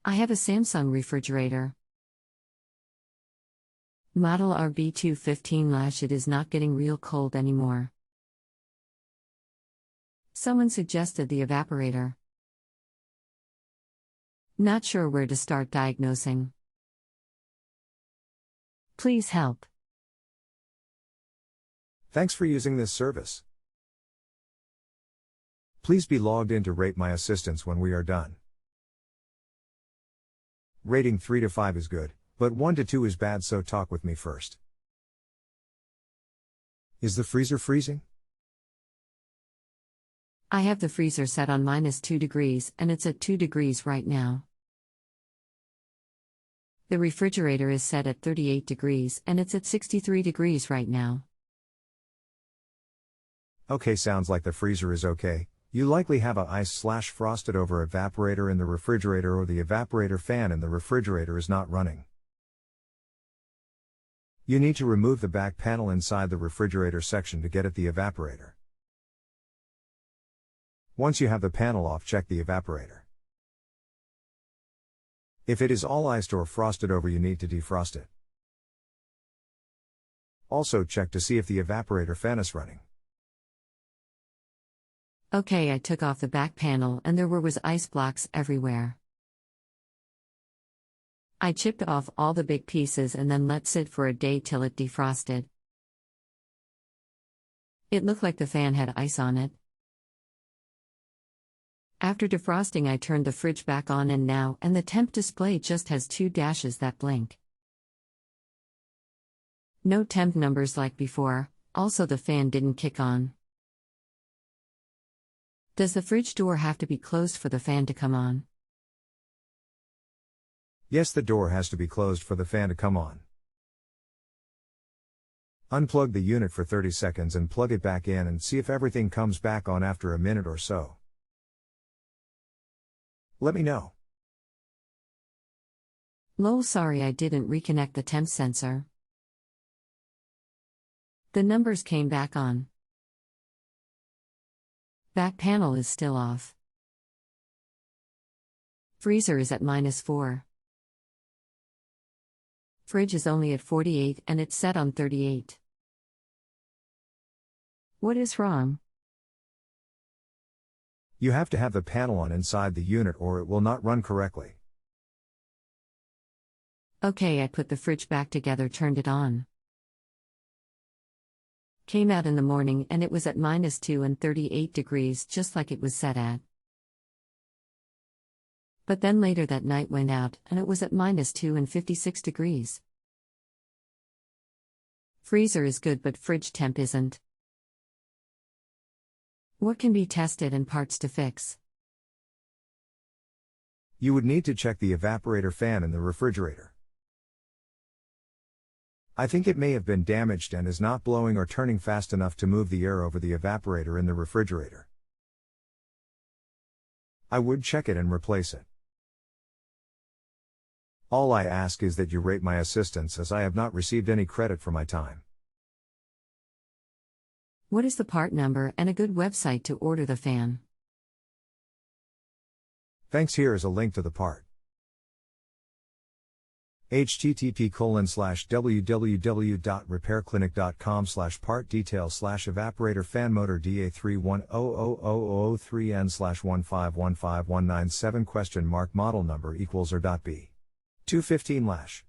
I have a Samsung refrigerator. Model RB215LASH It is not getting real cold anymore. Someone suggested the evaporator. Not sure where to start diagnosing. Please help. Thanks for using this service. Please be logged in to rate my assistance when we are done. Rating 3 to 5 is good, but 1 to 2 is bad, so talk with me first. Is the freezer freezing? I have the freezer set on -2 degrees and it's at 2 degrees right now. The refrigerator is set at 38 degrees and it's at 63 degrees right now. Okay, sounds like the freezer is okay. You likely have a ice/frosted over evaporator in the refrigerator, or the evaporator fan in the refrigerator is not running. You need to remove the back panel inside the refrigerator section to get at the evaporator. Once you have the panel off, check the evaporator. If it is all iced or frosted over, you need to defrost it. Also check to see if the evaporator fan is running. Okay, I took off the back panel and there was ice blocks everywhere. I chipped off all the big pieces and then let sit for a day till it defrosted. It looked like the fan had ice on it. After defrosting, I turned the fridge back on and the temp display just has 2 dashes that blink. No temp numbers like before, also the fan didn't kick on. Does the fridge door have to be closed for the fan to come on? Yes, the door has to be closed for the fan to come on. Unplug the unit for 30 seconds and plug it back in and see if everything comes back on after a minute or so. Let me know. Lol, sorry I didn't reconnect the temp sensor. The numbers came back on. Back panel is still off. Freezer is at -4. Fridge is only at 48 and it's set on 38. What is wrong? You have to have the panel on inside the unit or it will not run correctly. Okay, I put the fridge back together, turned it on. Came out in the morning and it was at -2 and 38 degrees, just like it was set at. But then later that night went out and it was at -2 and 56 degrees. Freezer is good but fridge temp isn't. What can be tested and parts to fix? You would need to check the evaporator fan in the refrigerator. I think it may have been damaged and is not blowing or turning fast enough to move the air over the evaporator in the refrigerator. I would check it and replace it. All I ask is that you rate my assistance, as I have not received any credit for my time. What is the part number and a good website to order the fan? Thanks. Here is a link to the part. http://www.repairclinic.com/part details/evaporator fan motor DA3100003N/1515197 model number equals R.B. 215LASH.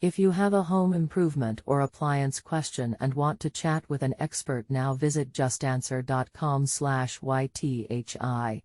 If you have a home improvement or appliance question and want to chat with an expert, now visit JustAnswer.com/YTHI.